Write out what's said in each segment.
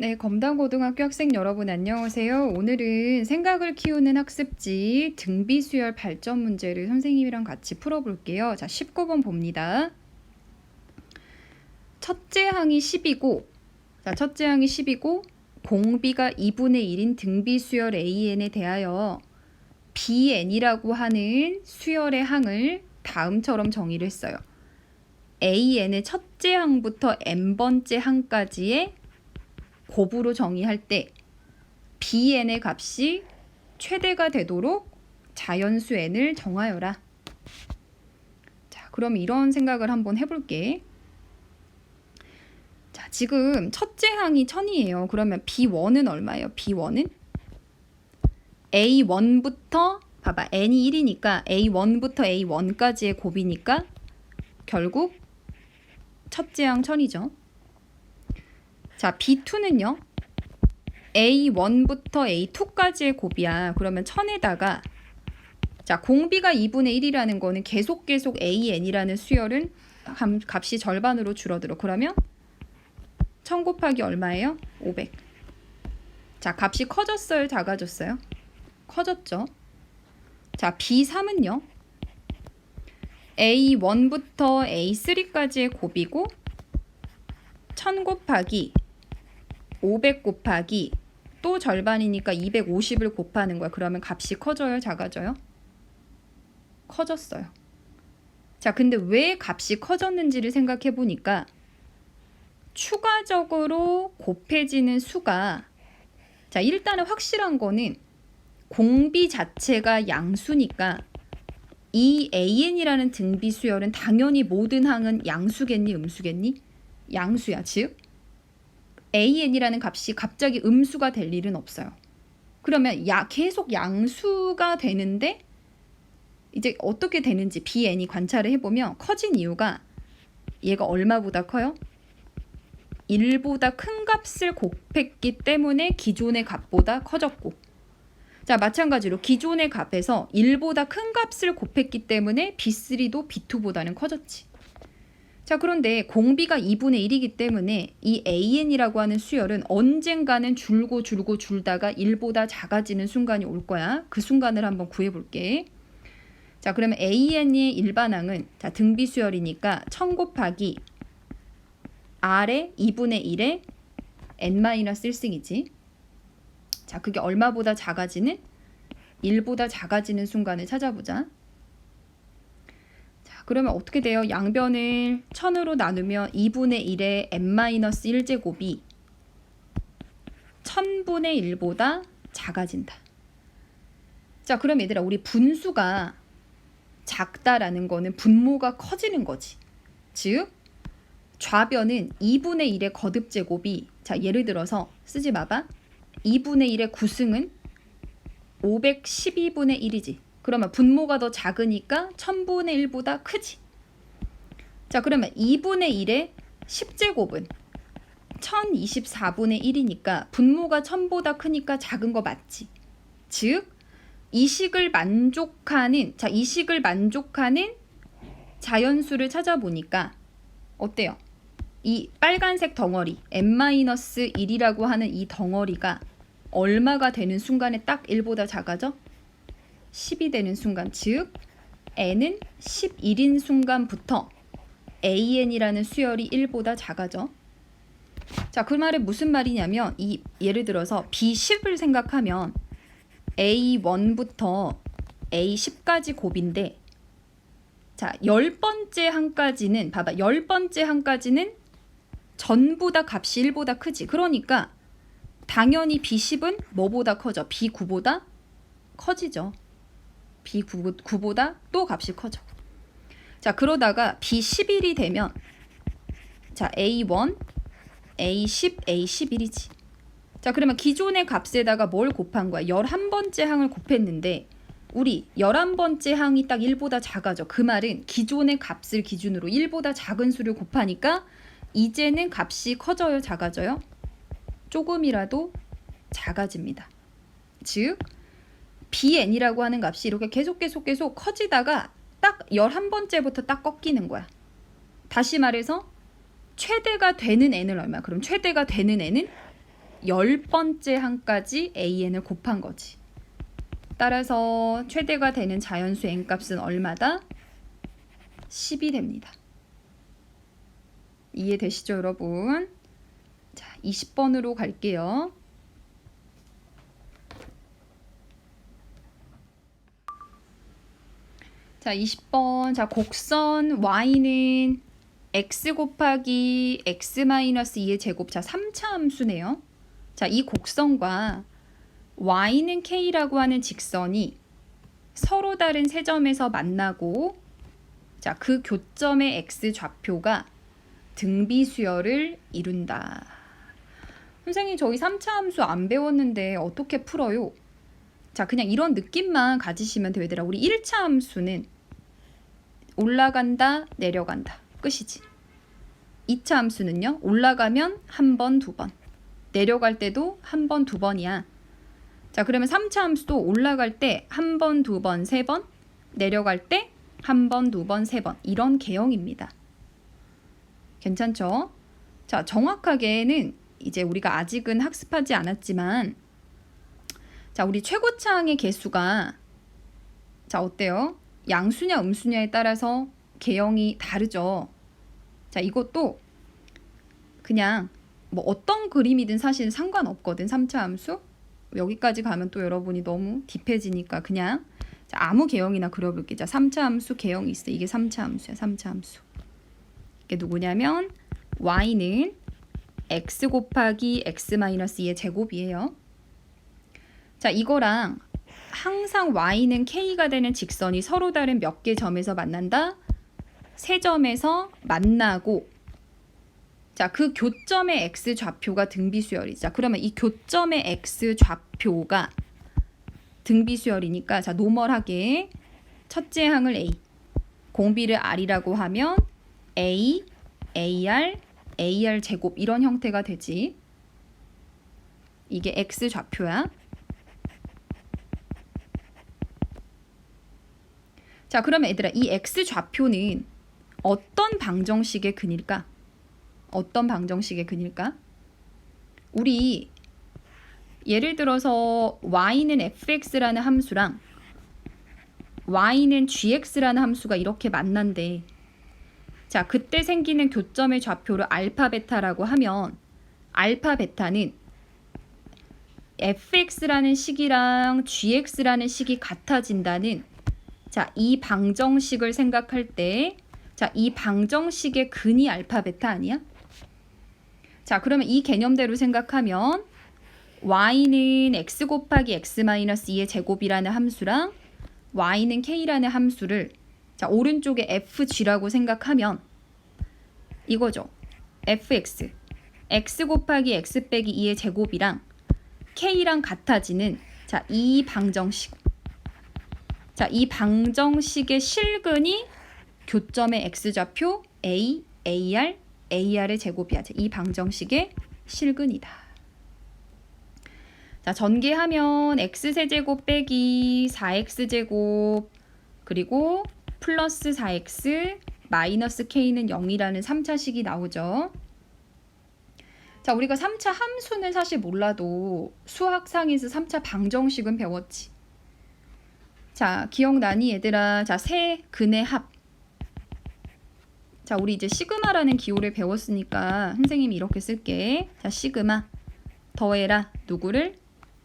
네, 검단고등학교 학생 여러분 안녕하세요. 오늘은 생각을 키우는 학습지 등비수열 발전 문제를 선생님이랑 같이 풀어볼게요. 자, 19번 봅니다. 첫째 항이 10이고, 첫째 항이 10이고 공비가 2분의 1인 등비수열 AN에 대하여 BN이라고 하는 수열의 항을 다음처럼 정의를 했어요. AN의 첫째 항부터 n번째 항까지의 곱으로 정의할 때 bn의 값이 최대가 되도록 자연수 n을 정하여라. 자, 그럼 이런 생각을 한번 해볼게. 자, 지금 첫째 항이 1000이에요. 그러면 b1은 얼마예요? b1은 a1부터 봐봐, n이 1이니까 a1부터 a1까지의 곱이니까 결국 첫째 항 1000이죠. 자, B2는요. A1부터 A2까지의 곱이야. 그러면 1000에다가 자, 공비가 2분의 1이라는 거는 계속 AN이라는 수열은 값이 절반으로 줄어들어. 그러면 1000 곱하기 얼마예요? 500. 자, 값이 커졌어요? 작아졌어요? 커졌죠. 자, B3은요. A1부터 A3까지의 곱이고 1000 곱하기 500 곱하기 또 절반이니까 250을 곱하는 거야. 그러면 값이 커져요? 작아져요? 커졌어요. 자, 근데 왜 값이 커졌는지를 생각해 보니까 추가적으로 곱해지는 수가 자, 일단은 확실한 거는 공비 자체가 양수니까 이 AN이라는 등비 수열은 당연히 모든 항은 양수겠니? 음수겠니? 양수야. 즉 AN이라는 값이 갑자기 음수가 될 일은 없어요. 그러면 계속 양수가 되는데 이제 어떻게 되는지 BN이 관찰을 해보면 커진 이유가 얘가 얼마보다 커요? 1보다 큰 값을 곱했기 때문에 기존의 값보다 커졌고, 자, 마찬가지로 기존의 값에서 1보다 큰 값을 곱했기 때문에 B3도 B2보다는 커졌지. 자, 그런데 공비가 2분의 1이기 때문에 이 AN이라고 하는 수열은 언젠가는 줄다가 1보다 작아지는 순간이 올 거야. 그 순간을 한번 구해볼게. 자, 그러면 AN의 일반항은 자, 등비 수열이니까 1000 곱하기 R의 2분의 1의 n-1승이지. 자, 그게 얼마보다 작아지는? 1보다 작아지는 순간을 찾아보자. 그러면 어떻게 돼요? 양변을 1000으로 나누면 2분의 1의 n-1제곱이 1000분의 1보다 작아진다. 자, 그럼 얘들아, 우리 분수가 작다라는 거는 분모가 커지는 거지. 즉 좌변은 2분의 1의 거듭제곱이 자, 예를 들어서 쓰지 마봐. 2분의 1의 구승은 512분의 1이지. 그러면 분모가 더 작으니까 1000분의 1보다 크지. 자, 그러면 2분의 1의 10제곱은 1024분의 1이니까 분모가 1000보다 크니까 작은 거 맞지. 즉 이 식을 만족하는 자연수를 찾아보니까 어때요? 이 빨간색 덩어리 n-1이라고 하는 이 덩어리가 얼마가 되는 순간에 딱 1보다 작아져? 10이 되는 순간, 즉 n은 11인 순간부터 AN이라는 수열이 1보다 작아져. 자, 그 말은 무슨 말이냐면 예를 들어서 B10을 생각하면 A1부터 A10까지 곱인데 자, 10번째 항까지는 봐봐. 10번째 항까지는 전부 다 값이 1보다 크지. 그러니까 당연히 B10은 뭐보다 커져? B9보다 커지죠. B9보다 또 값이 커져. 자, 그러다가 B11이 되면 자, A1, A10, A11이지. 자, 그러면 기존의 값에다가 뭘 곱한 거야? 11번째 항을 곱했는데 우리 11번째 항이 딱 1보다 작아져. 그 말은 기존의 값을 기준으로 1보다 작은 수를 곱하니까 이제는 값이 커져요? 작아져요? 조금이라도 작아집니다. 즉 BN이라고 하는 값이 이렇게 계속 커지다가 딱 11번째부터 딱 꺾이는 거야. 다시 말해서 최대가 되는 n은 얼마? 그럼 최대가 되는 n은 10번째 항까지 an을 곱한 거지. 따라서 최대가 되는 자연수 n값은 얼마다? 10이 됩니다. 이해되시죠, 여러분? 자, 20번으로 갈게요. 자, 20번. 자, 곡선 y는 x 곱하기 x 마이너스 2의 제곱. 자, 3차 함수네요. 자, 이 곡선과 y는 k라고 하는 직선이 서로 다른 세 점에서 만나고, 자, 그 교점의 x 좌표가 등비수열을 이룬다. 선생님, 저희 3차 함수 안 배웠는데 어떻게 풀어요? 자, 그냥 이런 느낌만 가지시면 돼요, 얘들아. 우리 1차 함수는 올라간다, 내려간다. 끝이지. 2차 함수는요, 올라가면 한 번, 두 번. 내려갈 때도 한 번, 두 번이야. 자, 그러면 3차 함수도 올라갈 때 한 번, 두 번, 세 번. 내려갈 때 한 번, 두 번, 세 번. 이런 개형입니다. 괜찮죠? 자, 정확하게는 이제 우리가 아직은 학습하지 않았지만, 자, 우리 최고차항의 개수가, 자, 어때요? 양수냐 음수냐에 따라서 개형이 다르죠. 자, 이것도 그냥 뭐 어떤 그림이든 사실 상관없거든. 3차 함수. 여기까지 가면 또 여러분이 너무 딥해지니까 그냥 자, 아무 개형이나 그려볼게. 자, 3차 함수 개형이 있어. 이게 3차 함수야. 3차 함수. 이게 누구냐면 y는 x 곱하기 x 마이너스 2의 제곱이에요. 자, 이거랑 항상 y는 k가 되는 직선이 서로 다른 몇 개 점에서 만난다? 세 점에서 만나고, 자, 그 교점의 x 좌표가 등비수열이자. 그러면 이 교점의 x 좌표가 등비수열이니까, 자, 노멀하게 첫째 항을 a, 공비를 r이라고 하면 a, ar, ar 제곱 이런 형태가 되지. 이게 x 좌표야. 자, 그러면 얘들아, 이 x 좌표는 어떤 방정식의 근일까? 어떤 방정식의 근일까? 우리 예를 들어서 y는 fx라는 함수랑 y는 gx라는 함수가 이렇게 만난대. 자, 그때 생기는 교점의 좌표를 알파 베타라고 하면, 알파 베타는 fx라는 식이랑 gx라는 식이 같아진다는, 자, 이 방정식을 생각할 때, 자, 이 방정식의 근이 알파 베타 아니야? 자, 그러면 이 개념대로 생각하면 y는 x 곱하기 x 마이너스 2의 제곱이라는 함수랑 y는 k라는 함수를, 자, 오른쪽에 fg라고 생각하면 이거죠. fx, x 곱하기 x 빼기 2의 제곱이랑 k랑 같아지는, 자, 이 방정식. 자, 이 방정식의 실근이 교점의 x좌표 a, ar, ar의 제곱이야. 이 방정식의 실근이다. 자, 전개하면 x세제곱 빼기 4x제곱 그리고 플러스 4x 마이너스 k는 0이라는 3차식이 나오죠. 자, 우리가 3차 함수는 사실 몰라도 수학상에서 3차 방정식은 배웠지. 자, 기억나니 얘들아? 자, 세 근의 합. 자, 우리 이제 시그마라는 기호를 배웠으니까 선생님이 이렇게 쓸게. 자, 시그마 더해라. 누구를?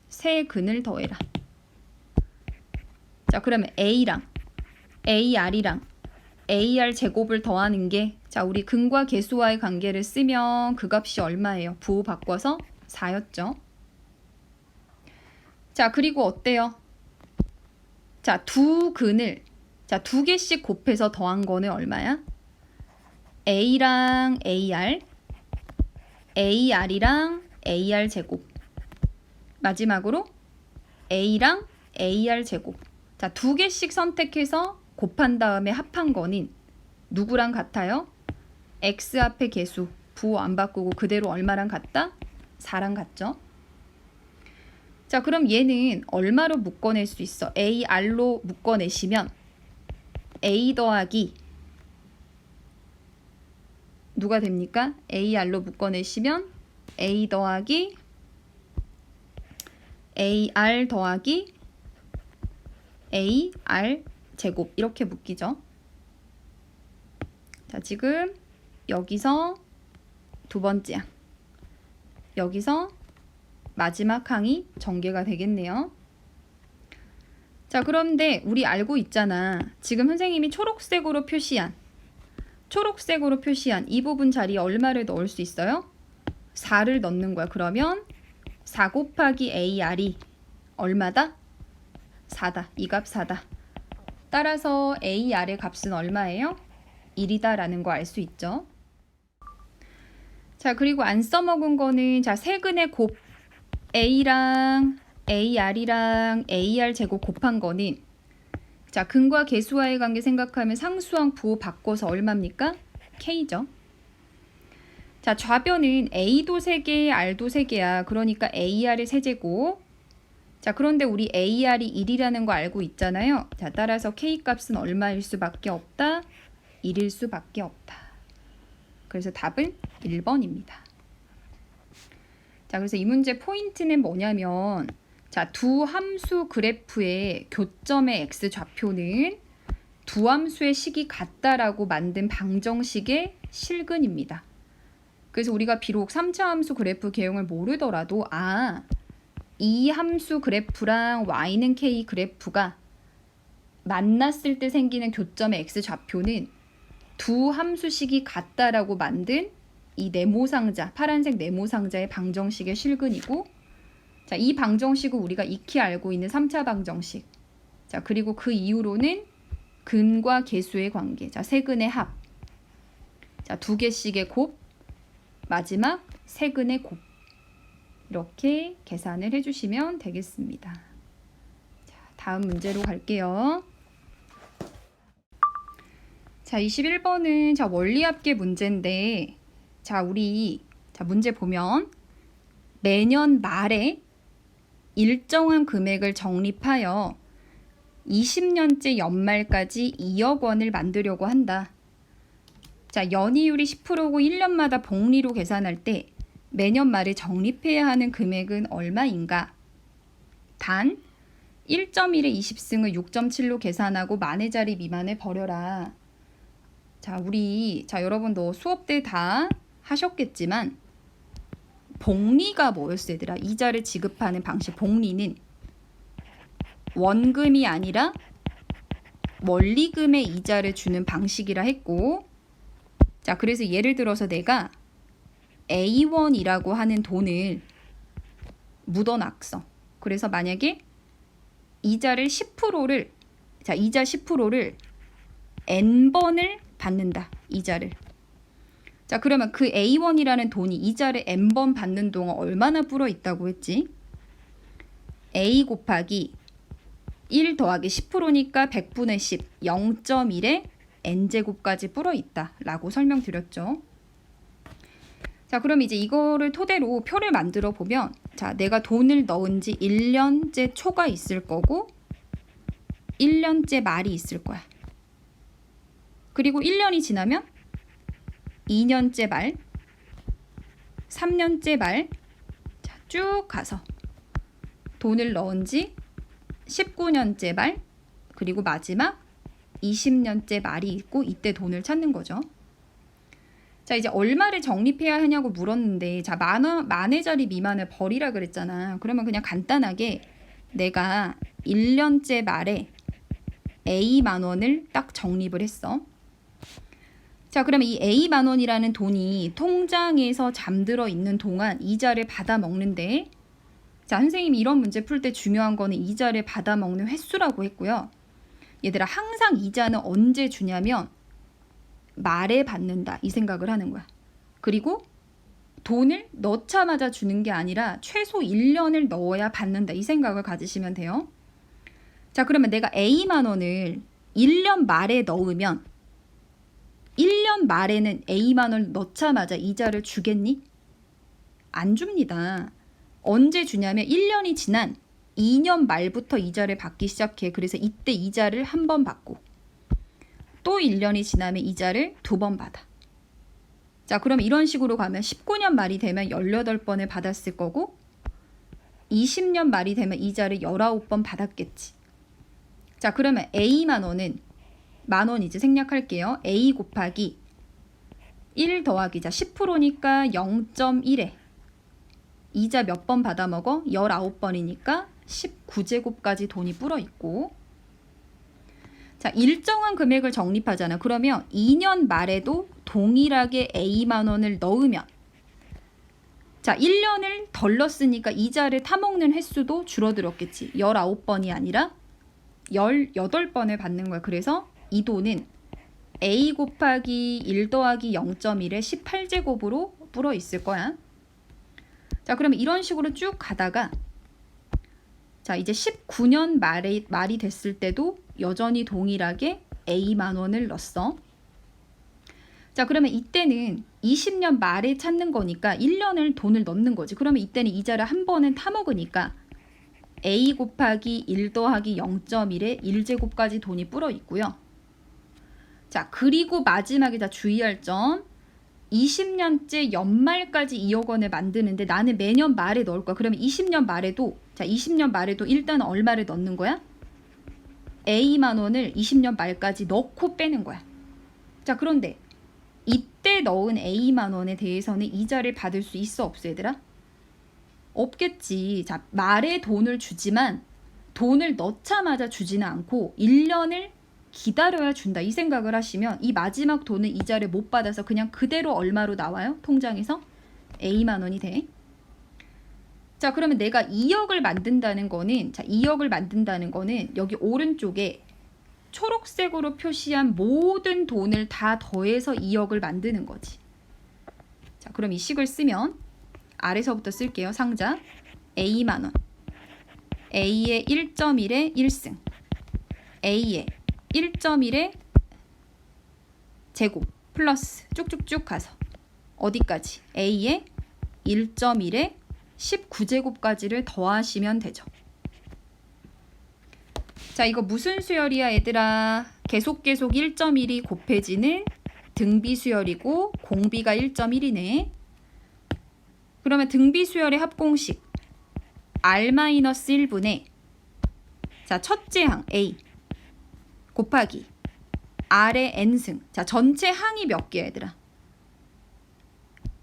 세 근을 더해라. 자, 그러면 a랑 ar이랑 ar 제곱을 더하는 게, 자, 우리 근과 계수와의 관계를 쓰면 그 값이 얼마예요? 부호 바꿔서 4였죠. 자, 그리고 어때요? 자, 두 근을, 자, 두 개씩 곱해서 더한 거는 얼마야? a랑 ar, ar이랑 ar 제곱. 마지막으로 a랑 ar 제곱. 자, 두 개씩 선택해서 곱한 다음에 합한 거는 누구랑 같아요? x 앞에 개수, 부호 안 바꾸고 그대로 얼마랑 같다? 4랑 같죠? 자, 그럼 얘는 얼마로 묶어낼 수 있어? ar로 묶어내시면 a 더하기 누가 됩니까? ar로 묶어내시면 a 더하기 AR 더하기 AR 제곱 이렇게 묶이죠. 자, 지금 여기서 두 번째 항, 여기서 마지막 항이 전개가 되겠네요. 자, 그런데 우리 알고 있잖아. 지금 선생님이 초록색으로 표시한 이 부분 자리에 얼마를 넣을 수 있어요? 4를 넣는 거야. 그러면 4 곱하기 AR이 얼마다? 4다. 이 값 4다. 따라서 AR의 값은 얼마예요? 1이다 라는 거 알 수 있죠. 자, 그리고 안 써먹은 거는 자, 세근의 곱 A랑 AR이랑 AR 제곱 곱한 거는 자, 근과 계수와의 관계 생각하면 상수항 부호 바꿔서 얼마입니까? K죠. 자, 좌변은 A도 3개, R도 3개야. 그러니까 AR의 세제곱. 자, 그런데 우리 AR이 1이라는 거 알고 있잖아요. 자, 따라서 K 값은 얼마일 수밖에 없다? 1일 수밖에 없다. 그래서 답은 1번입니다. 자, 그래서 이 문제 포인트는 뭐냐면 자, 두 함수 그래프의 교점의 x 좌표는 두 함수의 식이 같다라고 만든 방정식의 실근입니다. 그래서 우리가 비록 3차 함수 그래프 개형을 모르더라도 이 함수 그래프랑 y는 k 그래프가 만났을 때 생기는 교점의 x 좌표는 두 함수식이 같다라고 만든 이 네모상자, 파란색 네모상자의 방정식의 실근이고, 자, 이 방정식은 우리가 익히 알고 있는 3차 방정식. 자, 그리고 그 이후로는 근과 계수의 관계. 자, 세근의 합. 자, 두 개씩의 곱. 마지막 세근의 곱. 이렇게 계산을 해주시면 되겠습니다. 자, 다음 문제로 갈게요. 자, 21번은 자, 원리합계 문제인데, 자, 우리 문제 보면 매년 말에 일정한 금액을 적립하여 20년째 연말까지 2억 원을 만들려고 한다. 자, 연이율이 10%고 1년마다 복리로 계산할 때 매년 말에 적립해야 하는 금액은 얼마인가? 단 1.1의 20승을 6.7로 계산하고 만의 자리 미만을 버려라. 자, 여러분도 수업 때 다 하셨겠지만 복리가 뭐였어, 얘들아? 이자를 지급하는 방식. 복리는 원금이 아니라 원리금의 이자를 주는 방식이라 했고, 자, 그래서 예를 들어서 내가 A1이라고 하는 돈을 묻어놨어. 그래서 만약에 이자를 10%를, 자, 이자 10%를 N번을 받는다. 이자를. 자, 그러면 그 A1이라는 돈이 이자를 N번 받는 동안 얼마나 불어 있다고 했지? A 곱하기 1 더하기 10%니까 100분의 10, 0.1에 N제곱까지 불어 있다 라고 설명드렸죠. 자, 그럼 이제 이거를 토대로 표를 만들어 보면, 자, 내가 돈을 넣은 지 1년째 초가 있을 거고 1년째 말이 있을 거야. 그리고 1년이 지나면 2년째 말, 3년째 말, 자, 쭉 가서 돈을 넣은 지 19년째 말, 그리고 마지막 20년째 말이 있고 이때 돈을 찾는 거죠. 자, 이제 얼마를 적립해야 하냐고 물었는데, 자, 만의 자리 미만을 버리라 그랬잖아. 그러면 그냥 간단하게 내가 1년째 말에 A만 원을 딱 적립을 했어. 자, 그러면 이 A만 원이라는 돈이 통장에서 잠들어 있는 동안 이자를 받아 먹는데, 자, 선생님이 이런 문제 풀 때 중요한 거는 이자를 받아 먹는 횟수라고 했고요. 얘들아, 항상 이자는 언제 주냐면 말에 받는다, 이 생각을 하는 거야. 그리고 돈을 넣자마자 주는 게 아니라 최소 1년을 넣어야 받는다, 이 생각을 가지시면 돼요. 자, 그러면 내가 A만 원을 1년 말에 넣으면 1년 말에는 A만 원을 넣자마자 이자를 주겠니? 안 줍니다. 언제 주냐면 1년이 지난 2년 말부터 이자를 받기 시작해. 그래서 이때 이자를 한 번 받고 또 1년이 지나면 이자를 2번 받아. 자, 그럼 이런 식으로 가면 19년 말이 되면 18번을 받았을 거고 20년 말이 되면 이자를 19번 받았겠지. 자, 그러면 A만 원은 만 원이지 생략할게요. A 곱하기 1 더하기 자 10%니까 0.1에 이자 몇 번 받아먹어? 19번이니까 19제곱까지 돈이 불어있고, 자, 일정한 금액을 적립하잖아. 그러면 2년 말에도 동일하게 A만 원을 넣으면, 자, 1년을 덜 넣었으니까 이자를 타먹는 횟수도 줄어들었겠지. 19번이 아니라 18번을 받는 거야. 그래서 이 돈은 A 곱하기 1 더하기 0.1에 18제곱으로 불어 있을 거야. 자, 그러면 이런 식으로 쭉 가다가, 자, 이제 19년 말이 됐을 때도 여전히 동일하게 A만 원을 넣었어. 자, 그러면 이때는 20년 말에 찾는 거니까 1년을 돈을 넣는 거지. 그러면 이때는 이자를 한 번은 타먹으니까 A 곱하기 1 더하기 0.1에 1제곱까지 돈이 불어 있고요. 자, 그리고 마지막에 다 주의할 점, 20년째 연말까지 2억 원을 만드는데 나는 매년 말에 넣을 거야. 그러면 20년 말에도, 자, 20년 말에도 일단 얼마를 넣는 거야? A만 원을 20년 말까지 넣고 빼는 거야. 자, 그런데 이때 넣은 A만 원에 대해서는 이자를 받을 수 있어, 없어, 얘들아? 없겠지. 자, 말에 돈을 주지만 돈을 넣자마자 주지는 않고 1년을 기다려야 준다, 이 생각을 하시면 이 마지막 돈은 이자를 못 받아서 그냥 그대로 얼마로 나와요? 통장에서 A만 원이 돼. 자, 그러면 내가 2억을 만든다는 거는, 자, 2억을 만든다는 거는 여기 오른쪽에 초록색으로 표시한 모든 돈을 다 더해서 2억을 만드는 거지. 자, 그럼 이 식을 쓰면 아래서부터 쓸게요. 상자 A만 원, A의 1.1에 1승, A의 1.1의 제곱 플러스 쭉쭉쭉 가서 어디까지? A의 1.1의 19제곱까지를 더하시면 되죠. 자, 이거 무슨 수열이야, 얘들아? 계속 1.1이 곱해지는 등비 수열이고 공비가 1.1이네. 그러면 등비 수열의 합공식 R-1분의, 자, 첫째 항 A 곱하기 R의 n승. 자, 전체 항이 몇 개야, 얘들아?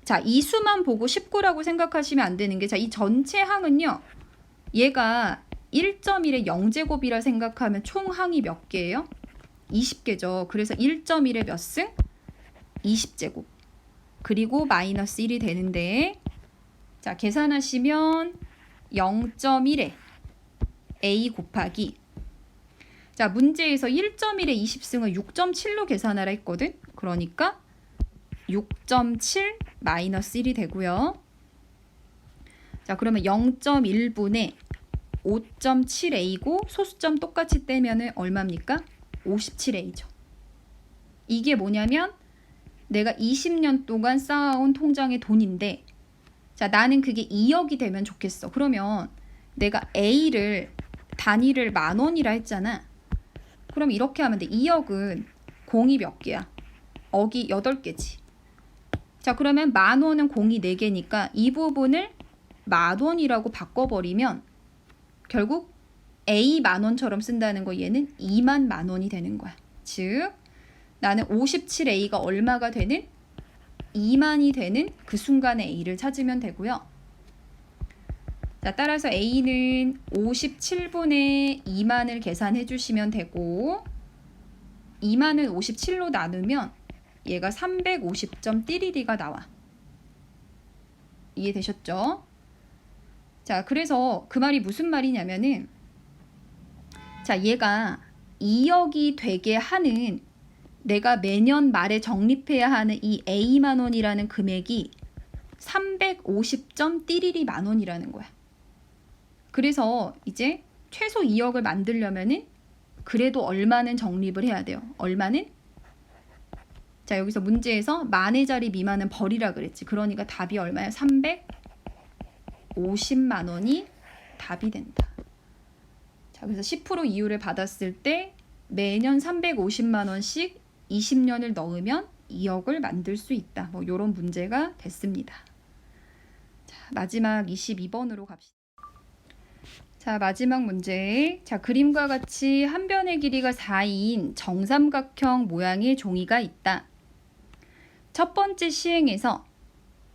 자, 이 수만 보고 19라고 생각하시면 안 되는 게, 자, 이 전체 항은요, 얘가 1.1의 0제곱이라 생각하면 총 항이 몇 개예요? 20개죠. 그래서 1.1의 몇 승? 20제곱. 그리고 마이너스 1이 되는데, 자, 계산하시면 0.1에 A 곱하기, 자, 문제에서 1.1의 20승을 6.7로 계산하라 했거든. 그러니까 6.7 마이너스 1이 되고요. 자, 그러면 0.1분의 5.7a고 소수점 똑같이 떼면은 얼마입니까? 57a죠. 이게 뭐냐면 내가 20년 동안 쌓아온 통장의 돈인데, 자, 나는 그게 2억이 되면 좋겠어. 그러면 내가 A를 단위를 만 원이라 했잖아. 그럼 이렇게 하면 돼. 2억은 공이 몇 개야? 억이 8개지. 자, 그러면 만 원은 공이 4개니까 이 부분을 만 원이라고 바꿔버리면 결국 A 만 원처럼 쓴다는 거, 얘는 2만 만 원이 되는 거야. 즉 나는 57A가 얼마가 되는? 2만이 되는 그 순간에 A를 찾으면 되고요. 자, 따라서 A는 57분의 2만을 계산해 주시면 되고, 2만을 57로 나누면 얘가 350.띠리리가 나와. 이해되셨죠? 자, 그래서 그 말이 무슨 말이냐면은, 자, 얘가 2억이 되게 하는, 내가 매년 말에 적립해야 하는 이 A만 원이라는 금액이 350.띠리리 만 원이라는 거야. 그래서 이제 최소 2억을 만들려면은 그래도 얼마는 적립을 해야 돼요. 얼마는? 자, 여기서 문제에서 만의 자리 미만은 버리라 그랬지. 그러니까 답이 얼마야? 350만 원이 답이 된다. 자, 그래서 10% 이율을 받았을 때 매년 350만 원씩 20년을 넣으면 2억을 만들 수 있다. 뭐 이런 문제가 됐습니다. 자, 마지막 22번으로 갑시다. 자, 마지막 문제. 자, 그림과 같이 한 변의 길이가 4인 정삼각형 모양의 종이가 있다. 첫 번째 시행에서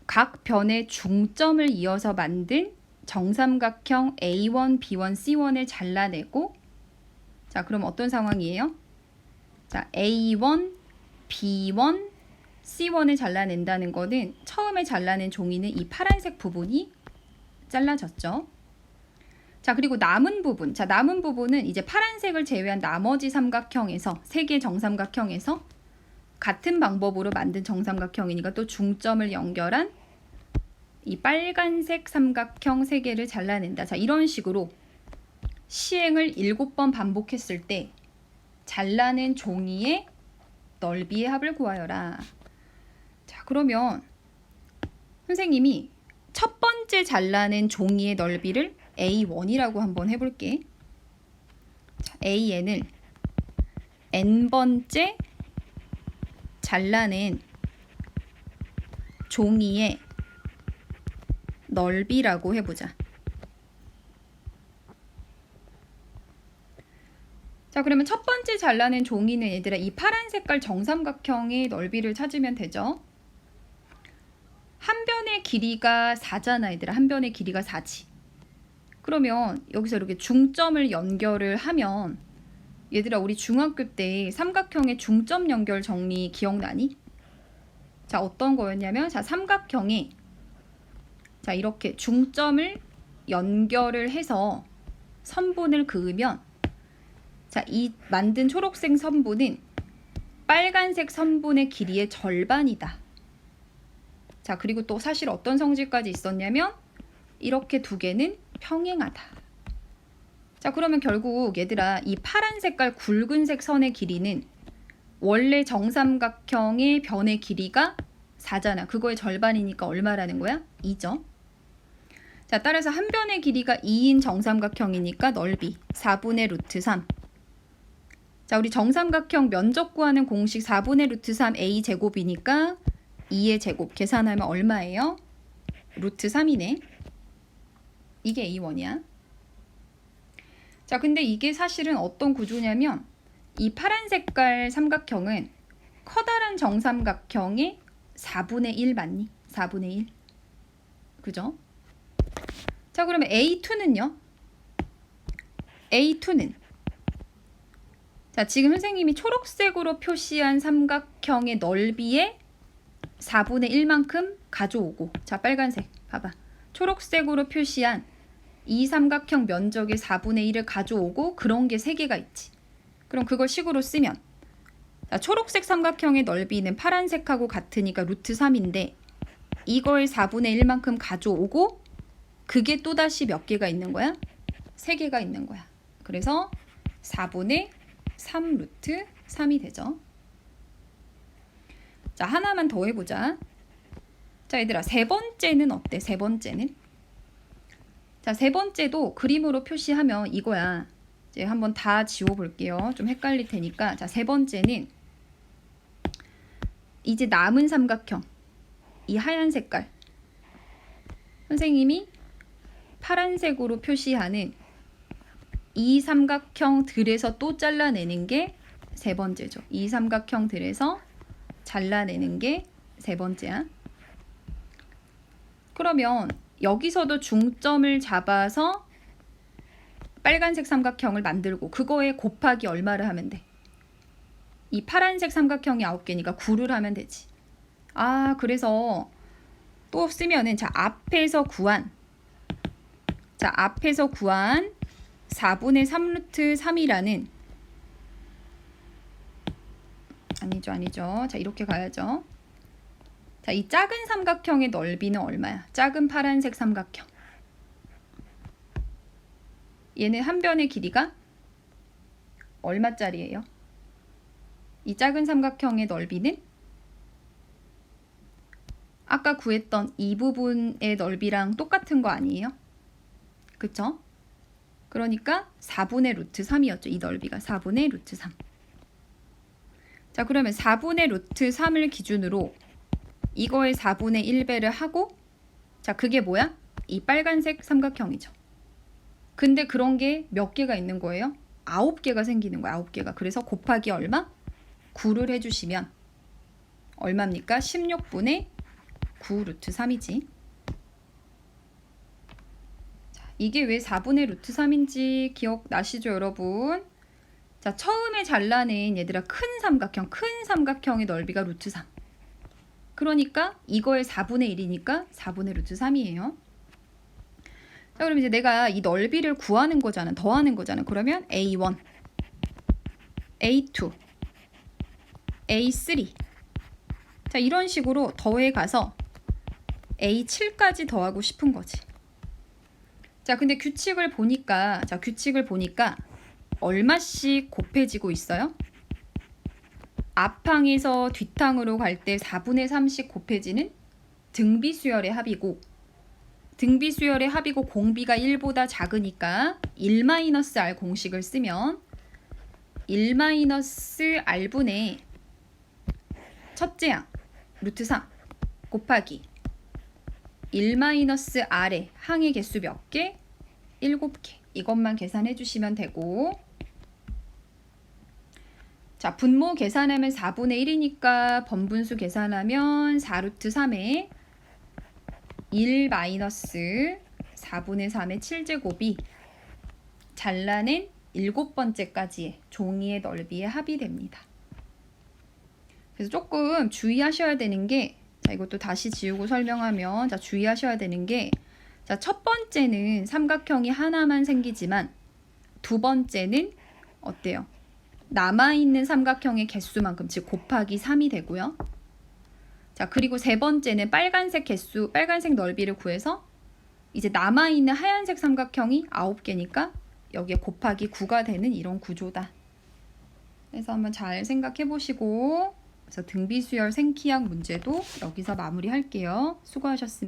각 변의 중점을 이어서 만든 정삼각형 A1, B1, C1을 잘라내고, 자, 그럼 어떤 상황이에요? 자, A1, B1, C1을 잘라낸다는 거는 처음에 잘라낸 종이는 이 파란색 부분이 잘라졌죠. 자, 그리고 남은 부분. 자, 남은 부분은 이제 파란색을 제외한 나머지 삼각형에서, 세 개의 정삼각형에서 같은 방법으로 만든 정삼각형이니까 또 중점을 연결한 이 빨간색 삼각형 세 개를 잘라낸다. 자, 이런 식으로 시행을 7번 반복했을 때 잘라낸 종이의 넓이의 합을 구하여라. 자, 그러면 선생님이 첫 번째 잘라낸 종이의 넓이를 A1이라고 한번 해볼게. 자, AN을 N번째 잘라낸 종이의 넓이라고 해보자. 자, 그러면 첫 번째 잘라낸 종이는 얘들아 이 파란 색깔 정삼각형의 넓이를 찾으면 되죠. 한 변의 길이가 4잖아, 얘들아. 한 변의 길이가 4지. 그러면 여기서 이렇게 중점을 연결을 하면 얘들아 우리 중학교 때 삼각형의 중점 연결 정리 기억나니? 자, 어떤 거였냐면 자, 삼각형에 자, 이렇게 중점을 연결을 해서 선분을 그으면 자, 이 만든 초록색 선분은 빨간색 선분의 길이의 절반이다. 자, 그리고 또 사실 어떤 성질까지 있었냐면 이렇게 두 개는 평행하다. 자, 그러면 결국 얘들아 이 파란 색깔 굵은색 선의 길이는 원래 정삼각형의 변의 길이가 4잖아. 그거의 절반이니까 얼마라는 거야? 2죠. 자, 따라서 한 변의 길이가 2인 정삼각형이니까 넓이 4분의 루트 3. 자, 우리 정삼각형 면적 구하는 공식 4분의 루트 3 A 제곱이니까 2의 제곱 계산하면 얼마예요? 루트 3이네. 이게 A1이야. 자, 근데 이게 사실은 어떤 구조냐면 이 파란 색깔 삼각형은 커다란 정삼각형의 4분의 1 맞니? 4분의 1. 그죠? 자, 그러면 A2는요? A2는 자, 지금 선생님이 초록색으로 표시한 삼각형의 넓이의 4분의 1만큼 가져오고, 자, 빨간색 봐봐. 초록색으로 표시한 이 삼각형 면적의 4분의 1을 가져오고 그런 게 3개가 있지. 그럼 그걸 식으로 쓰면 자, 초록색 삼각형의 넓이는 파란색하고 같으니까 루트 3인데 이걸 4분의 1만큼 가져오고 그게 또다시 몇 개가 있는 거야? 3개가 있는 거야. 그래서 4분의 3 루트 3이 되죠. 자, 하나만 더 해보자. 자, 얘들아, 세 번째는 어때? 세 번째는? 자, 세 번째도 그림으로 표시하면 이거야. 이제 한번 다 지워볼게요. 좀 헷갈릴 테니까. 자, 세 번째는 이제 남은 삼각형. 이 하얀 색깔. 선생님이 파란색으로 표시하는 이 삼각형들에서 또 잘라내는 게 세 번째죠. 이 삼각형들에서 잘라내는 게 세 번째야. 그러면 여기서도 중점을 잡아서 빨간색 삼각형을 만들고 그거에 곱하기 얼마를 하면 돼? 이 파란색 삼각형이 9개니까 9를 하면 되지. 아, 그래서 또 쓰면은 자, 앞에서 구한 4분의 3 루트 3이라는 아니죠. 자, 이렇게 가야죠. 자, 이 작은 삼각형의 넓이는 얼마야? 작은 파란색 삼각형. 얘는 한 변의 길이가 얼마짜리예요? 이 작은 삼각형의 넓이는 아까 구했던 이 부분의 넓이랑 똑같은 거 아니에요? 그쵸? 그러니까 4분의 루트 3이었죠. 이 넓이가 4분의 루트 3. 자, 그러면 4분의 루트 3을 기준으로 이거의 4분의 1배를 하고 자, 그게 뭐야? 이 빨간색 삼각형이죠. 근데 그런 게 몇 개가 있는 거예요? 9개가 생기는 거야. 9개가. 그래서 곱하기 얼마? 9를 해주시면 얼마입니까? 16분의 9 루트 3이지. 자, 이게 왜 4분의 루트 3인지 기억나시죠, 여러분? 자, 처음에 잘라낸 얘들아 큰 삼각형의 넓이가 루트 3. 그러니까 이거의 4분의 1이니까 4분의 루트 3이에요. 자, 그럼 이제 내가 이 넓이를 구하는 거잖아. 더하는 거잖아. 그러면 A1, A2, A3. 자, 이런 식으로 더해 가서 A7까지 더하고 싶은 거지. 자, 근데 규칙을 보니까 얼마씩 곱해지고 있어요? 앞항에서 뒷항으로 갈 때 4분의 3씩 곱해지는 등비수열의 합이고, 등비수열의 합이고 공비가 1보다 작으니까 1-R 공식을 쓰면 1-R분의 첫째 항 루트 3 곱하기 1-R의 항의 개수 몇 개? 7개. 이것만 계산해 주시면 되고, 자, 분모 계산하면 4분의 1이니까 번분수 계산하면 4루트 3에 1 마이너스 4분의 3의 7제곱이 잘라낸 7번째까지의 종이의 넓이의 합이 됩니다. 그래서 조금 주의하셔야 되는 게, 자, 이것도 다시 지우고 설명하면, 자, 주의하셔야 되는 게, 자, 첫 번째는 삼각형이 하나만 생기지만 두 번째는 어때요? 남아있는 삼각형의 개수만큼, 즉 곱하기 3이 되고요. 자, 그리고 세 번째는 빨간색 넓이를 구해서 이제 남아있는 하얀색 삼각형이 9개니까 여기에 곱하기 9가 되는 이런 구조다. 그래서 한번 잘 생각해 보시고, 그래서 등비수열 생키학 문제도 여기서 마무리할게요. 수고하셨습니다.